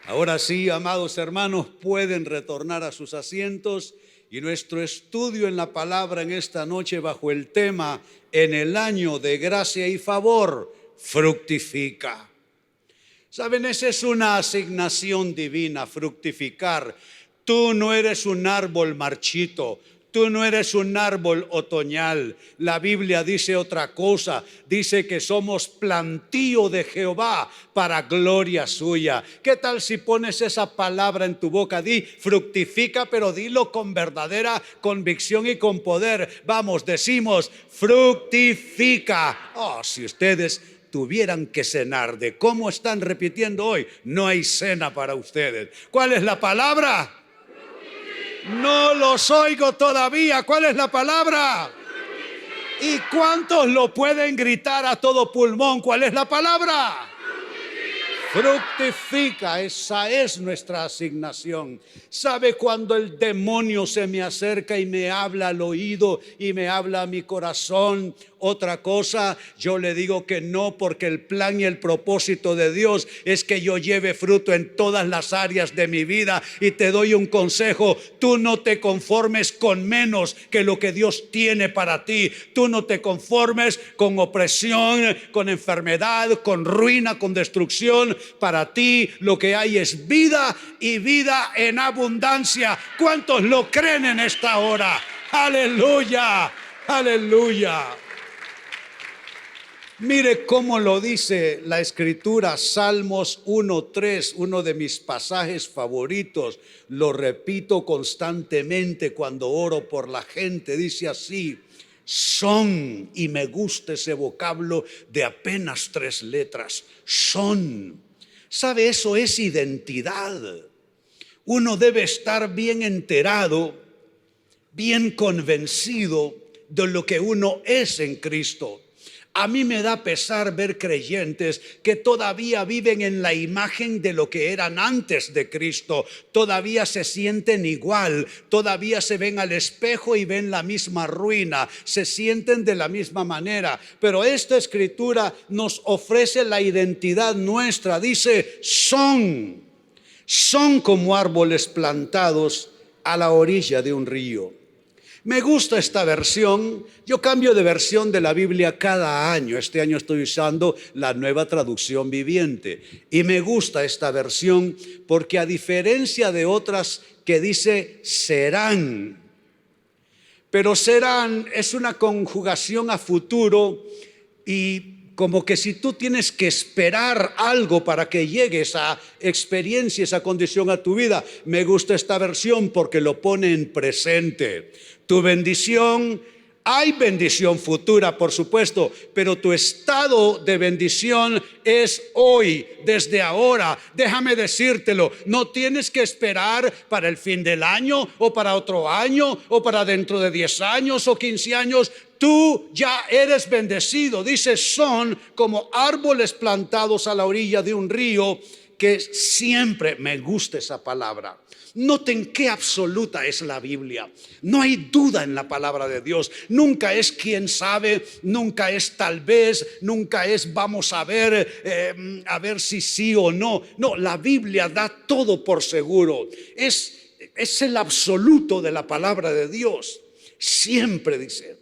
Ahora sí, amados hermanos, pueden retornar a sus asientos y nuestro estudio en la palabra en esta noche bajo el tema en el año de gracia y favor, fructifica. Saben, esa es una asignación divina, fructificar. Tú no eres un árbol marchito. Tú no eres un árbol otoñal. La Biblia dice otra cosa. Dice que somos plantío de Jehová para gloria suya. ¿Qué tal si pones esa palabra en tu boca? Di fructifica, pero dilo con verdadera convicción y con poder. Vamos, decimos fructifica. Oh, si ustedes tuvieran que cenar de cómo están repitiendo hoy, no hay cena para ustedes. ¿Cuál es la palabra? No los oigo todavía. ¿Cuál es la palabra? ¿Y cuántos lo pueden gritar a todo pulmón? ¿Cuál es la palabra? Fructifica, esa es nuestra asignación. ¿Sabe cuando el demonio se me acerca y me habla al oído y me habla a mi corazón otra cosa? Yo le digo que no, porque el plan y el propósito de Dios es que yo lleve fruto en todas las áreas de mi vida. Y te doy un consejo: tú no te conformes con menos que lo que Dios tiene para ti. Tú no te conformes con opresión, con enfermedad, con ruina, con destrucción. Para ti lo que hay es vida y vida en abundancia. ¿Cuántos lo creen en esta hora? Aleluya, aleluya. Mire cómo lo dice la Escritura, Salmos 1:3, uno de mis pasajes favoritos. Lo repito constantemente cuando oro por la gente. Dice así: son, y me gusta ese vocablo de apenas 3 letras, son. ¿Sabe? Eso es identidad. Uno debe estar bien enterado, bien convencido de lo que uno es en Cristo. A mí me da pesar ver creyentes que todavía viven en la imagen de lo que eran antes de Cristo. Todavía se sienten igual, todavía se ven al espejo y ven la misma ruina, se sienten de la misma manera. Pero esta escritura nos ofrece la identidad nuestra. Dice, son como árboles plantados a la orilla de un río. Me gusta esta versión. Yo cambio de versión de la Biblia cada año. Este año estoy usando la Nueva Traducción Viviente. Y me gusta esta versión porque, a diferencia de otras que dice serán, pero serán es una conjugación a futuro, y como que si tú tienes que esperar algo para que llegue esa experiencia, esa condición a tu vida. Me gusta esta versión porque lo pone en presente. Tu bendición, hay bendición futura, por supuesto, pero tu estado de bendición es hoy, desde ahora. Déjame decírtelo, no tienes que esperar para el fin del año o para otro año o para dentro de 10 años o 15 años. Tú ya eres bendecido. Dice, son como árboles plantados a la orilla de un río, que siempre me gusta esa palabra. Noten qué absoluta es la Biblia. No hay duda en la palabra de Dios. Nunca es quién sabe, nunca es tal vez, nunca es vamos a ver si sí o no. No, la Biblia da todo por seguro. Es el absoluto de la palabra de Dios. Siempre dice,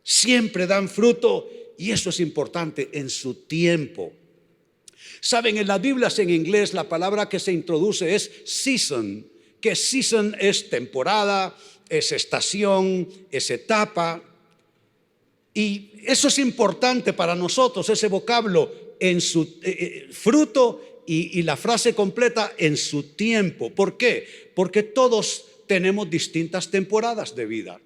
siempre dan fruto, y eso es importante, en su tiempo. Saben, en las Biblias en inglés la palabra que se introduce es season, que season es temporada, es estación, es etapa. Y eso es importante para nosotros, ese vocablo, en su fruto y la frase completa, en su tiempo. ¿Por qué? Porque todos tenemos distintas temporadas de vida.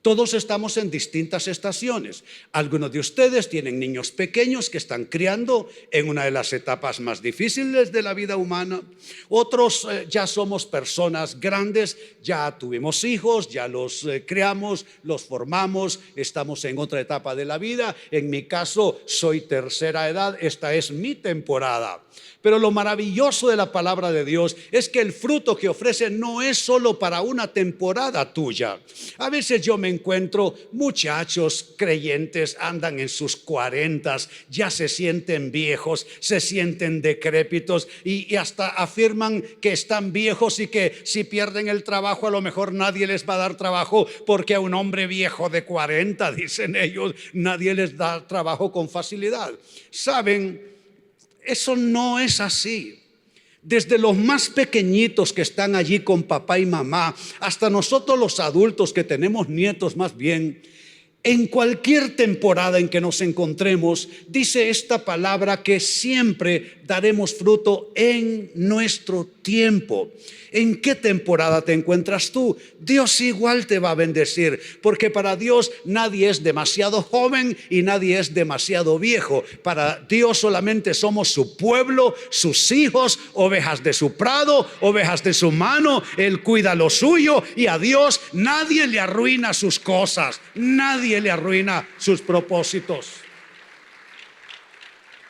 Todos estamos en distintas estaciones. Algunos de ustedes tienen niños pequeños que están criando en una de las etapas más difíciles de la vida humana. Otros ya somos personas grandes, ya tuvimos hijos, ya los criamos, los formamos, estamos en otra etapa de la vida. En mi caso, soy tercera edad, esta es mi temporada. Pero lo maravilloso de la palabra de Dios es que el fruto que ofrece no es solo para una temporada tuya. A veces yo me encuentro muchachos creyentes, andan en sus 40, ya se sienten viejos, se sienten decrépitos y hasta afirman que están viejos y que si pierden el trabajo a lo mejor nadie les va a dar trabajo, porque a un hombre viejo de 40, dicen ellos, nadie les da trabajo con facilidad. ¿Saben? Eso no es así. Desde los más pequeñitos que están allí con papá y mamá, hasta nosotros los adultos que tenemos nietos más bien, en cualquier temporada en que nos encontremos, dice esta palabra que siempre daremos fruto en nuestro tiempo. ¿En qué temporada te encuentras tú? Dios igual te va a bendecir, porque para Dios nadie es demasiado joven y nadie es demasiado viejo. Para Dios solamente somos su pueblo, sus hijos, ovejas de su prado, ovejas de su mano. Él cuida lo suyo y a Dios nadie le arruina sus cosas, nadie le arruina sus propósitos.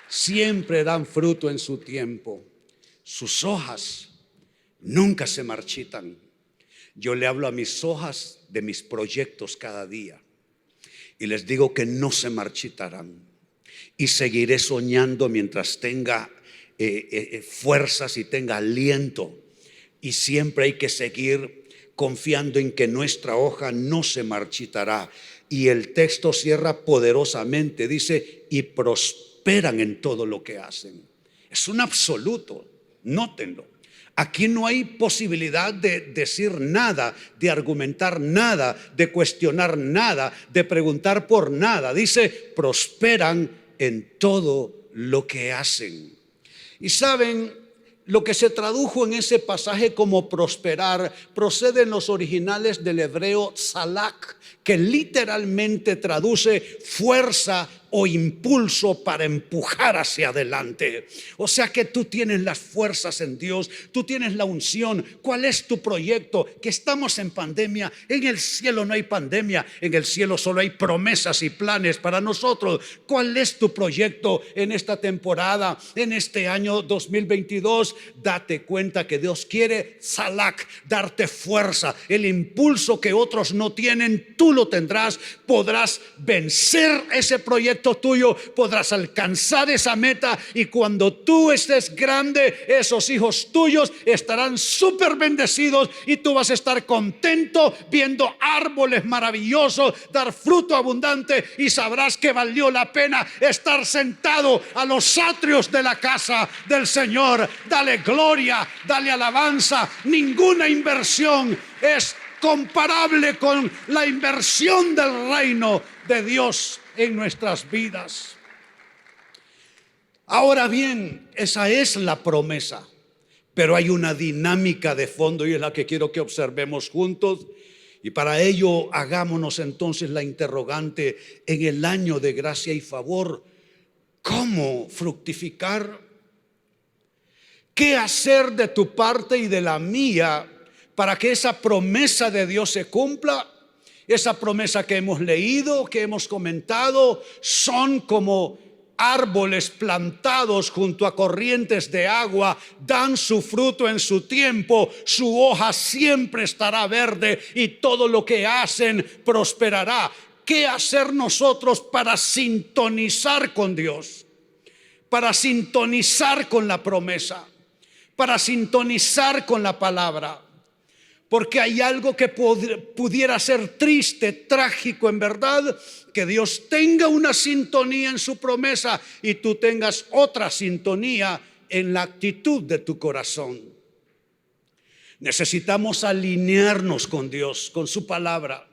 Siempre dan fruto en su tiempo. Sus hojas nunca se marchitan. Yo le hablo a mis hojas de mis proyectos cada día y les digo que no se marchitarán, y seguiré soñando mientras tenga fuerzas y tenga aliento, y siempre hay que seguir confiando en que nuestra hoja no se marchitará. Y el texto cierra poderosamente, dice, y prosperan en todo lo que hacen. Es un absoluto, nótenlo. Aquí no hay posibilidad de decir nada, de argumentar nada, de cuestionar nada, de preguntar por nada. Dice, prosperan en todo lo que hacen. Y saben, lo que se tradujo en ese pasaje como prosperar procede en los originales del hebreo tzalak, que literalmente traduce fuerza o impulso para empujar hacia adelante. O sea que tú tienes las fuerzas en Dios, tú tienes la unción. ¿Cuál es tu proyecto? Que estamos en pandemia. En el cielo no hay pandemia, en el cielo solo hay promesas y planes para nosotros. ¿Cuál es tu proyecto en esta temporada, en este año 2022? Date cuenta que Dios quiere tzalak, darte fuerza, el impulso que otros no tienen, tú lo tendrás. Podrás vencer ese proyecto tuyo, podrás alcanzar esa meta, y cuando tú estés grande, esos hijos tuyos estarán súper bendecidos y tú vas a estar contento viendo árboles maravillosos dar fruto abundante, y sabrás que valió la pena estar sentado a los atrios de la casa del Señor. Dale gloria, dale alabanza. Ninguna inversión es comparable con la inversión del reino de Dios en nuestras vidas. Ahora bien, esa es la promesa, pero hay una dinámica de fondo y es la que quiero que observemos juntos. Y para ello hagámonos entonces la interrogante en el año de gracia y favor: ¿cómo fructificar? ¿Qué hacer de tu parte y de la mía para que esa promesa de Dios se cumpla? Esa promesa que hemos leído, que hemos comentado, son como árboles plantados junto a corrientes de agua, dan su fruto en su tiempo, su hoja siempre estará verde y todo lo que hacen prosperará. ¿Qué hacer nosotros para sintonizar con Dios? Para sintonizar con la promesa, para sintonizar con la palabra. Porque hay algo que pudiera ser triste, trágico en verdad, que Dios tenga una sintonía en su promesa y tú tengas otra sintonía en la actitud de tu corazón. Necesitamos alinearnos con Dios, con su palabra.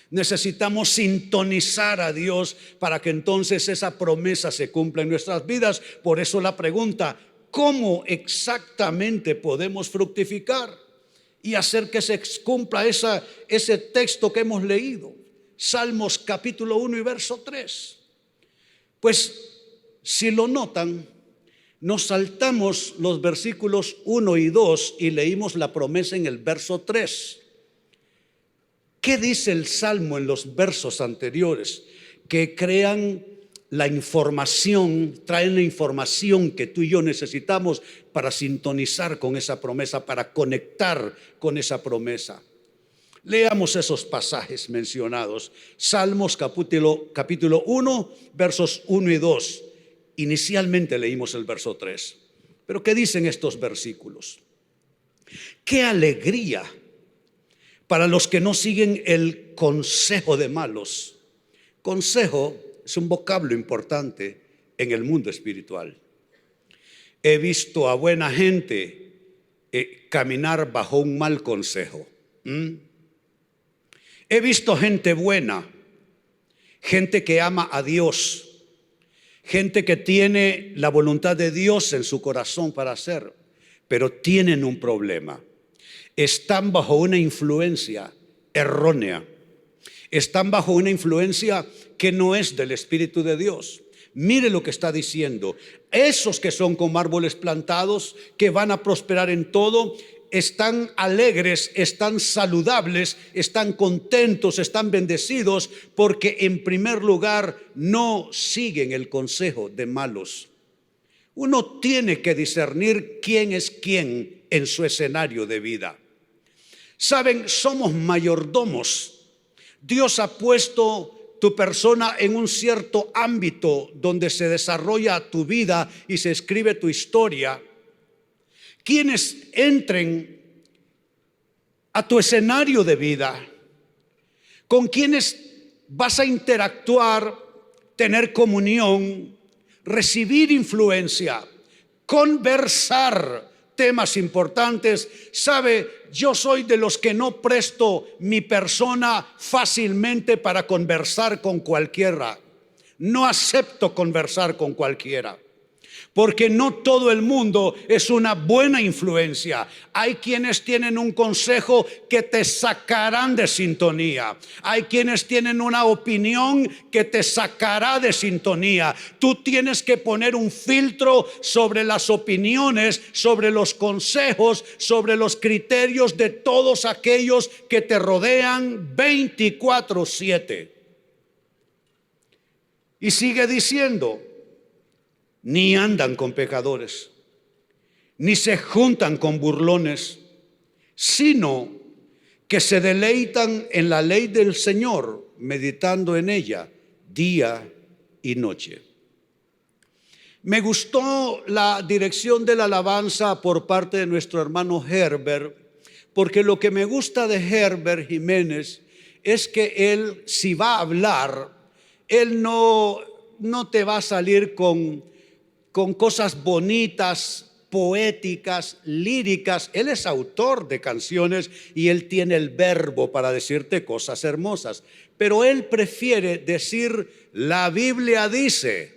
Necesitamos sintonizar a Dios para que entonces esa promesa se cumpla en nuestras vidas. Por eso la pregunta: ¿cómo exactamente podemos fructificar y hacer que se cumpla ese texto que hemos leído? Salmos capítulo 1 y verso 3. Pues si lo notan, nos saltamos los versículos 1 y 2 y leímos la promesa en el verso 3. ¿Qué dice el Salmo en los versos anteriores? Que crean la información, traen la información que tú y yo necesitamos para sintonizar con esa promesa, para conectar con esa promesa. Leamos esos pasajes mencionados. Salmos capítulo 1, versos 1 y 2. Inicialmente leímos el verso 3. Pero ¿qué dicen estos versículos? ¡Qué alegría para los que no siguen el consejo de malos! Consejo es un vocablo importante en el mundo espiritual. He visto a buena gente caminar bajo un mal consejo. He visto gente buena, gente que ama a Dios, gente que tiene la voluntad de Dios en su corazón para hacer, pero tienen un problema. Están bajo una influencia errónea. Están bajo una influencia que no es del Espíritu de Dios. Mire lo que está diciendo. Esos que son como árboles plantados, que van a prosperar en todo, están alegres, están saludables, están contentos, están bendecidos, porque en primer lugar no siguen el consejo de malos. Uno tiene que discernir quién es quién en su escenario de vida. Saben, somos mayordomos. Dios ha puesto tu persona en un cierto ámbito donde se desarrolla tu vida y se escribe tu historia. Quienes entren a tu escenario de vida, con quienes vas a interactuar, tener comunión, recibir influencia, conversar temas importantes. Sabe, yo soy de los que no presto mi persona fácilmente para conversar con cualquiera. No acepto conversar con cualquiera, porque no todo el mundo es una buena influencia. Hay quienes tienen un consejo que te sacarán de sintonía. Hay quienes tienen una opinión que te sacará de sintonía. Tú tienes que poner un filtro sobre las opiniones, sobre los consejos, sobre los criterios de todos aquellos que te rodean 24/7. Y sigue diciendo: ni andan con pecadores, ni se juntan con burlones, sino que se deleitan en la ley del Señor, meditando en ella día y noche. Me gustó la dirección de la alabanza por parte de nuestro hermano Herbert, porque lo que me gusta de Herbert Jiménez es que él, si va a hablar, él no te va a salir con cosas bonitas, poéticas, líricas. Él es autor de canciones y él tiene el verbo para decirte cosas hermosas, pero él prefiere decir: la Biblia dice.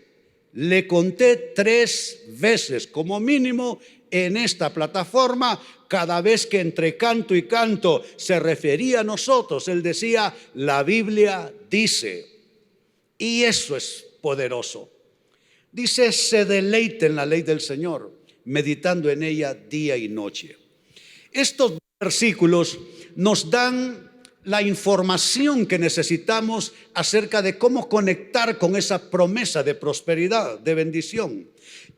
Le conté 3 veces como mínimo en esta plataforma. Cada vez que entre canto y canto se refería a nosotros, él decía: la Biblia dice. Y eso es poderoso. Dice: se deleite en la ley del Señor, meditando en ella día y noche. Estos versículos nos dan la información que necesitamos acerca de cómo conectar con esa promesa de prosperidad, de bendición.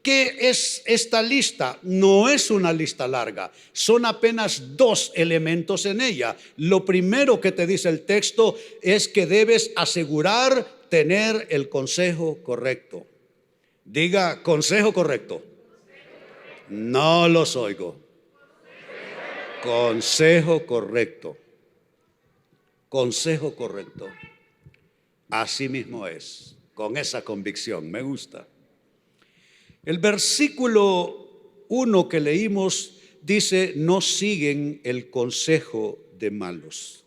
¿Qué es esta lista? No es una lista larga, son apenas 2 elementos en ella. Lo primero que te dice el texto es que debes asegurar tener el consejo correcto. Diga: consejo correcto. No los oigo. Consejo correcto. Consejo correcto. Así mismo es, con esa convicción. Me gusta. El versículo 1 que leímos dice: no siguen el consejo de malos.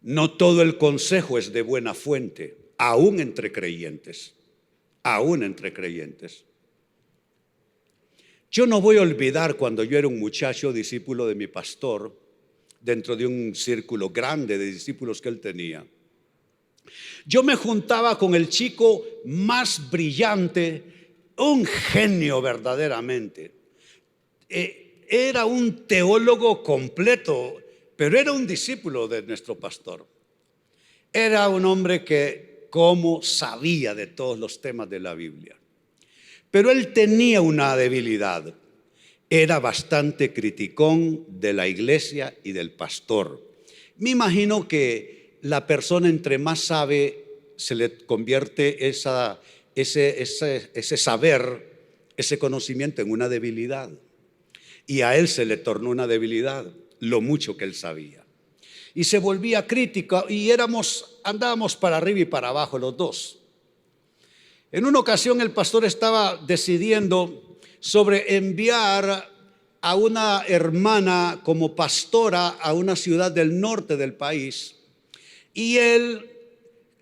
No todo el consejo es de buena fuente, aún entre creyentes. Aún entre creyentes. Yo no voy a olvidar cuando yo era un muchacho discípulo de mi pastor, dentro de un círculo grande de discípulos que él tenía. Yo me juntaba con el chico más brillante, un genio verdaderamente. Era un teólogo completo, pero era un discípulo de nuestro pastor. Era un hombre que cómo sabía de todos los temas de la Biblia. Pero él tenía una debilidad. era bastante criticón de la iglesia y del pastor. Me imagino que la persona entre más sabe, se le convierte ese saber, ese conocimiento en una debilidad. Y a él se le tornó una debilidad lo mucho que él sabía. Y se volvía crítico y andábamos para arriba y para abajo los dos. En una ocasión el pastor estaba decidiendo sobre enviar a una hermana como pastora a una ciudad del norte del país. Y él,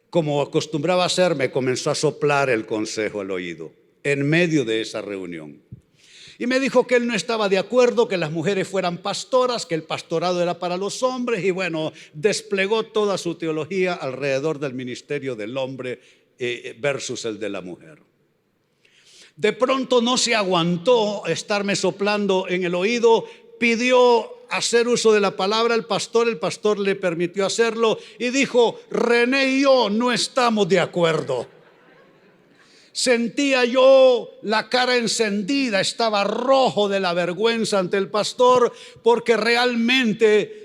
como acostumbraba a hacer, me comenzó a soplar el consejo al oído en medio de esa reunión. Y me dijo que él no estaba de acuerdo que las mujeres fueran pastoras, que el pastorado era para los hombres. Y bueno, desplegó toda su teología alrededor del ministerio del hombre versus el de la mujer. De pronto no se aguantó estarme soplando en el oído, pidió hacer uso de la palabra el pastor le permitió hacerlo y dijo: René y yo no estamos de acuerdo. Sentía yo la cara encendida, estaba rojo de la vergüenza ante el pastor, porque realmente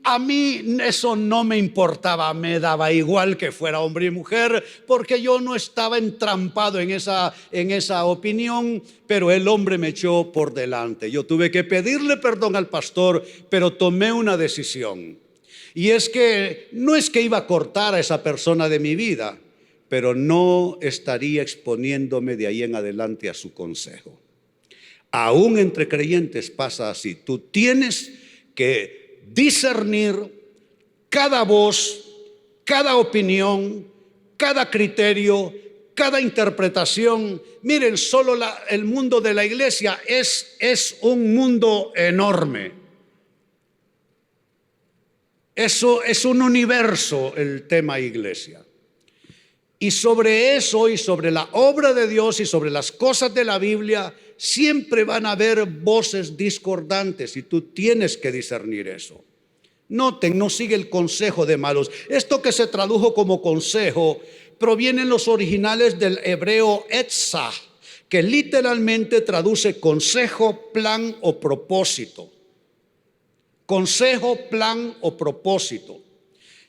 a mí eso no me importaba, me daba igual que fuera hombre y mujer, porque yo no estaba entrampado en esa opinión, pero el hombre me echó por delante. Yo tuve que pedirle perdón al pastor, pero tomé una decisión. Y es que no es que iba a cortar a esa persona de mi vida, pero no estaría exponiéndome de ahí en adelante a su consejo. Aún entre creyentes pasa así. Tú tienes que discernir cada voz, cada opinión, cada criterio, cada interpretación. Miren, solo el mundo de la iglesia es un mundo enorme. Eso es un universo, el tema iglesia. Y sobre eso y sobre la obra de Dios y sobre las cosas de la Biblia siempre van a haber voces discordantes y tú tienes que discernir eso. Noten, no sigue el consejo de malos. Esto que se tradujo como consejo proviene en los originales del hebreo etzah, que literalmente traduce consejo, plan o propósito. Consejo, plan o propósito.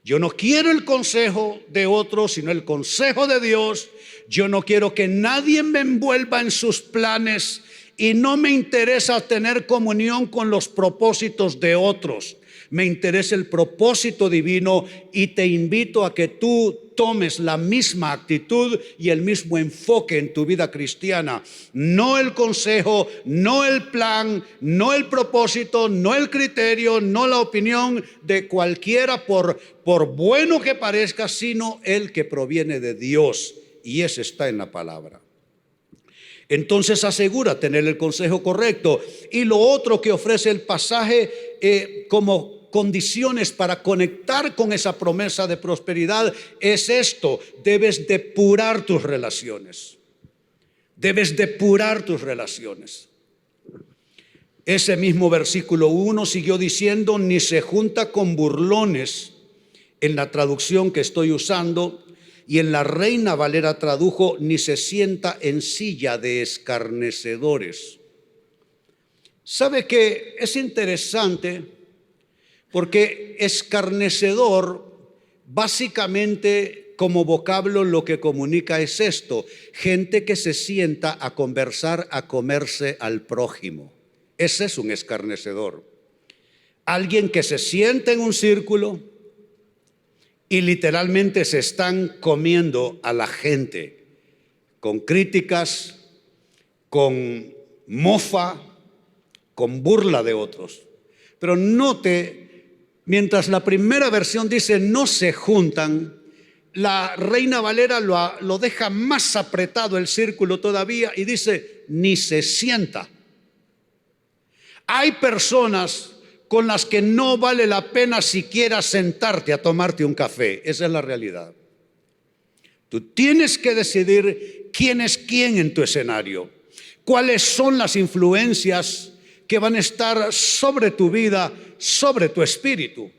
Yo no quiero el consejo de otros, sino el consejo de Dios. Yo no quiero que nadie me envuelva en sus planes y no me interesa tener comunión con los propósitos de otros. Me interesa el propósito divino y te invito a que tú tomes la misma actitud y el mismo enfoque en tu vida cristiana. No el consejo, no el plan, no el propósito, no el criterio, no la opinión de cualquiera por bueno que parezca, sino el que proviene de Dios, y ese está en la palabra. Entonces asegura tener el consejo correcto. Y lo otro que ofrece el pasaje como condiciones para conectar con esa promesa de prosperidad es esto: debes depurar tus relaciones. Debes depurar tus relaciones. Ese mismo versículo 1 siguió diciendo: ni se junta con burlones, en la traducción que estoy usando, y en la Reina Valera tradujo: ni se sienta en silla de escarnecedores. ¿Sabe qué? Es interesante porque escarnecedor básicamente como vocablo lo que comunica es esto: gente que se sienta a conversar, a comerse al prójimo. Ese es un escarnecedor. Alguien que se sienta en un círculo y literalmente se están comiendo a la gente con críticas, con mofa, con burla de otros. Pero note, mientras la primera versión dice no se juntan, la Reina Valera lo deja más apretado el círculo todavía y dice ni se sienta. Hay personas con las que no vale la pena siquiera sentarte a tomarte un café. Esa es la realidad. Tú tienes que decidir quién es quién en tu escenario, cuáles son las influencias que van a estar sobre tu vida, sobre tu espíritu.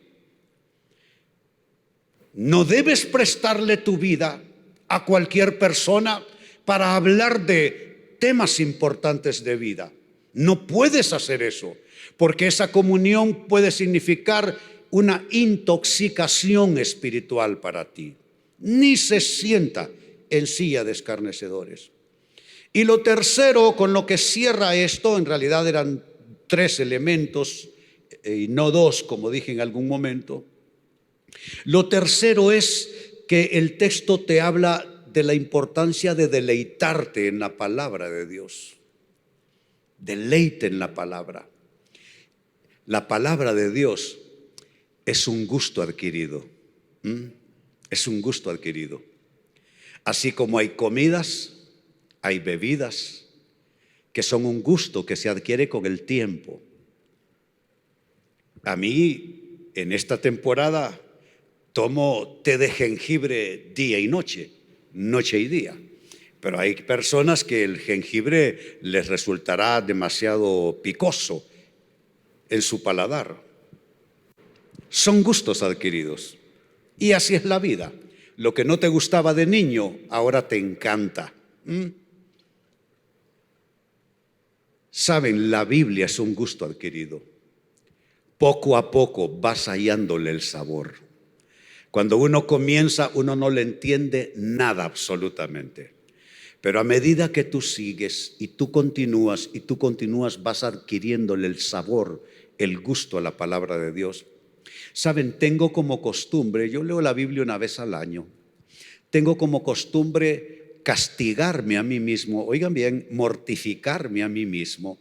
No debes prestarle tu vida a cualquier persona para hablar de temas importantes de vida. No puedes hacer eso, porque esa comunión puede significar una intoxicación espiritual para ti. Ni se sienta en silla de escarnecedores. Y lo tercero con lo que cierra esto, en realidad eran 3 elementos y no 2, como dije en algún momento. Lo tercero es que el texto te habla de la importancia de deleitarte en la palabra de Dios. Deleite en la palabra. La palabra de Dios es un gusto adquirido. Es un gusto adquirido. Así como hay comidas, hay bebidas que son un gusto que se adquiere con el tiempo. A mí, en esta temporada, tomo té de jengibre día y noche, noche y día. Pero hay personas que el jengibre les resultará demasiado picoso en su paladar. Son gustos adquiridos. Y así es la vida. Lo que no te gustaba de niño, ahora te encanta. Saben, la Biblia es un gusto adquirido. Poco a poco vas hallándole el sabor. Cuando uno comienza, uno no le entiende nada absolutamente. Pero a medida que tú sigues y tú continúas, vas adquiriéndole el sabor, el gusto a la palabra de Dios. Saben, tengo como costumbre, yo leo la Biblia una vez al año, tengo como costumbre castigarme a mí mismo, oigan bien, mortificarme a mí mismo,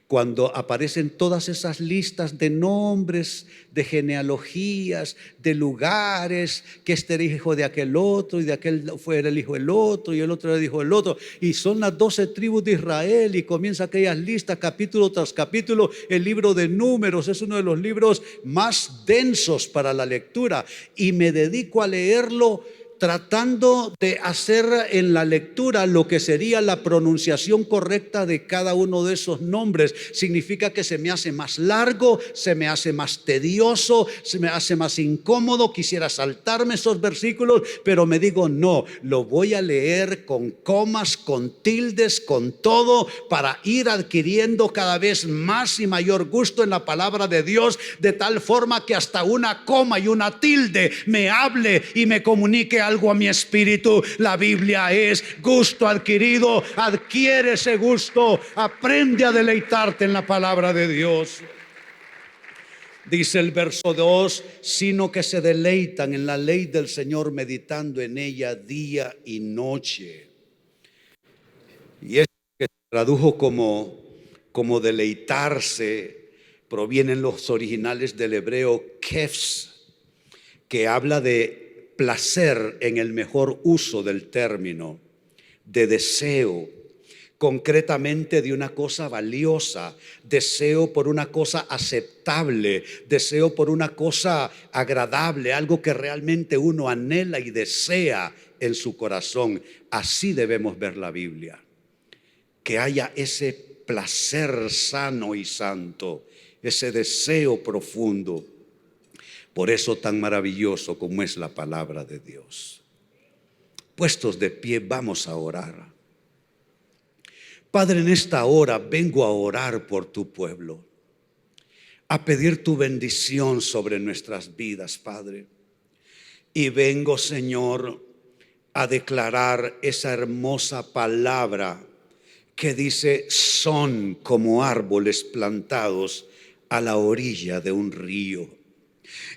cuando aparecen todas esas listas de nombres, de genealogías, de lugares, que este era hijo de aquel otro, y de aquel fue el hijo del otro, y el otro era el hijo del otro, y son las 12 tribus de Israel, y comienza aquellas listas, capítulo tras capítulo. El libro de Números es uno de los libros más densos para la lectura, y me dedico a leerlo tratando de hacer en la lectura lo que sería la pronunciación correcta de cada uno de esos nombres. Significa que se me hace más largo, se me hace más tedioso, se me hace más incómodo. Quisiera saltarme esos versículos, pero me digo no, lo voy a leer con comas, con tildes, con todo, para ir adquiriendo cada vez más y mayor gusto en la palabra de Dios, de tal forma que hasta una coma y una tilde me hable y me comunique algo a mi espíritu. La Biblia es gusto adquirido. Adquiere ese gusto, aprende a deleitarte en la palabra de Dios. Dice el verso 2, sino que se deleitan en la ley del Señor, meditando en ella día y noche. Y eso que se tradujo como deleitarse, provienen los originales del hebreo kefs, que habla de placer en el mejor uso del término, de deseo, concretamente de una cosa valiosa, deseo por una cosa aceptable, deseo por una cosa agradable, algo que realmente uno anhela y desea en su corazón. Así debemos ver la Biblia, que haya ese placer sano y santo, ese deseo profundo. Por eso tan maravilloso como es la palabra de Dios. Puestos de pie, vamos a orar. Padre, en esta hora vengo a orar por tu pueblo, a pedir tu bendición sobre nuestras vidas, Padre. Y vengo, Señor, a declarar esa hermosa palabra que dice: son como árboles plantados a la orilla de un río.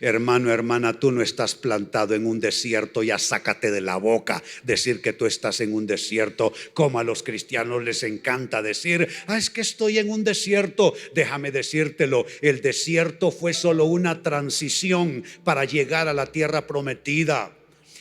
Hermano, hermana, tú no estás plantado en un desierto. Ya sácate de la boca decir que tú estás en un desierto, como a los cristianos les encanta decir: es que estoy en un desierto. Déjame decírtelo, el desierto fue solo una transición para llegar a la tierra prometida.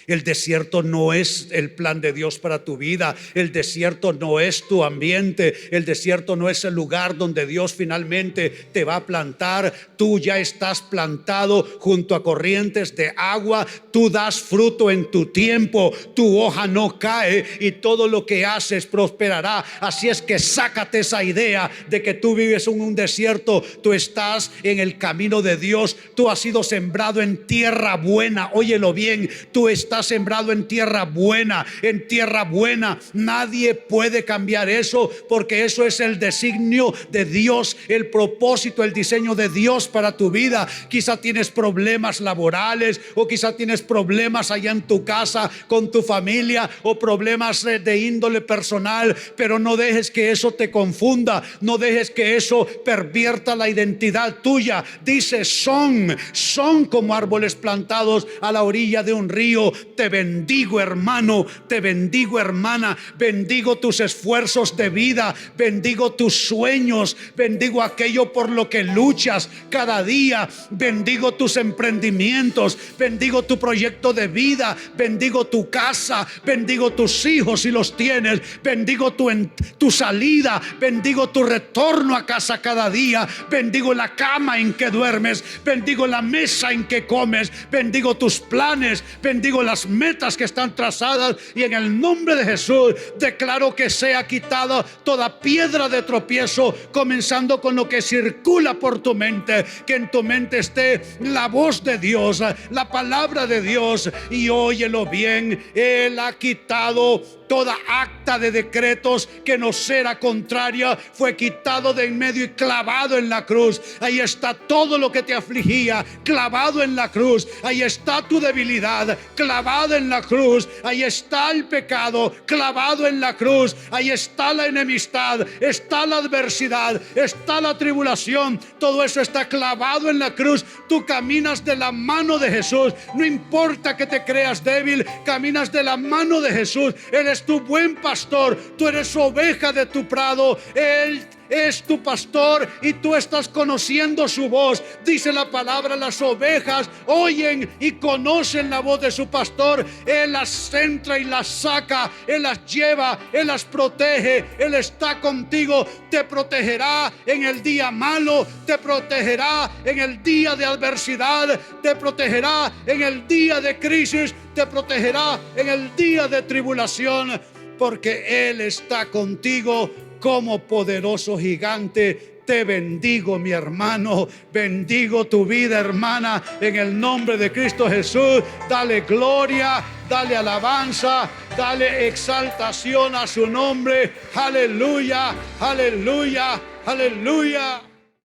El desierto no es el plan de Dios para tu vida. El desierto no es tu ambiente. El desierto no es el lugar donde Dios finalmente te va a plantar. Tú ya estás plantado junto a corrientes de agua. Tú das fruto en tu tiempo. Tu hoja no cae y todo lo que haces prosperará. Así es que sácate esa idea de que tú vives en un desierto. Tú estás en el camino de Dios. Tú has sido sembrado en tierra buena. Óyelo bien. Tú estás está sembrado en tierra buena, en tierra buena. Nadie puede cambiar eso, porque eso es el designio de Dios, el propósito, el diseño de Dios para tu vida. Quizá tienes problemas laborales, o quizá tienes problemas allá en tu casa con tu familia, o problemas de índole personal, pero no dejes que eso te confunda, no dejes que eso pervierta la identidad tuya. Dice, son como árboles plantados a la orilla de un río. Te bendigo, hermano, te bendigo, hermana, bendigo tus esfuerzos de vida, bendigo tus sueños, bendigo aquello por lo que luchas cada día, bendigo tus emprendimientos, bendigo tu proyecto de vida, bendigo tu casa, bendigo tus hijos si los tienes, bendigo tu salida, bendigo tu retorno a casa cada día, bendigo la cama en que duermes, bendigo la mesa en que comes, bendigo tus planes, bendigo las metas que están trazadas, y en el nombre de Jesús declaro que sea quitada toda piedra de tropiezo, comenzando con lo que circula por tu mente, que en tu mente esté la voz de Dios, la palabra de Dios. Y óyelo bien, Él ha quitado toda acta de decretos que nos era contraria, fue quitado de en medio y clavado en la cruz. Ahí está todo lo que te afligía, clavado en la cruz. Ahí está tu debilidad, clavada en la cruz. Ahí está el pecado, clavado en la cruz. Ahí está la enemistad, está la adversidad, está la tribulación. Todo eso está clavado en la cruz. Tú caminas de la mano de Jesús. No importa que te creas débil, caminas de la mano de Jesús. Él es tu buen pastor, tú eres oveja de tu prado. Él es tu pastor y tú estás conociendo su voz. Dice la palabra, las ovejas oyen y conocen la voz de su pastor. Él las entra y las saca, Él las lleva, Él las protege. Él está contigo, te protegerá en el día malo, te protegerá en el día de adversidad, te protegerá en el día de crisis, te protegerá en el día de tribulación, porque Él está contigo como poderoso gigante. Te bendigo, mi hermano, bendigo tu vida, hermana, en el nombre de Cristo Jesús. Dale gloria, dale alabanza, dale exaltación a su nombre. Aleluya, aleluya, aleluya.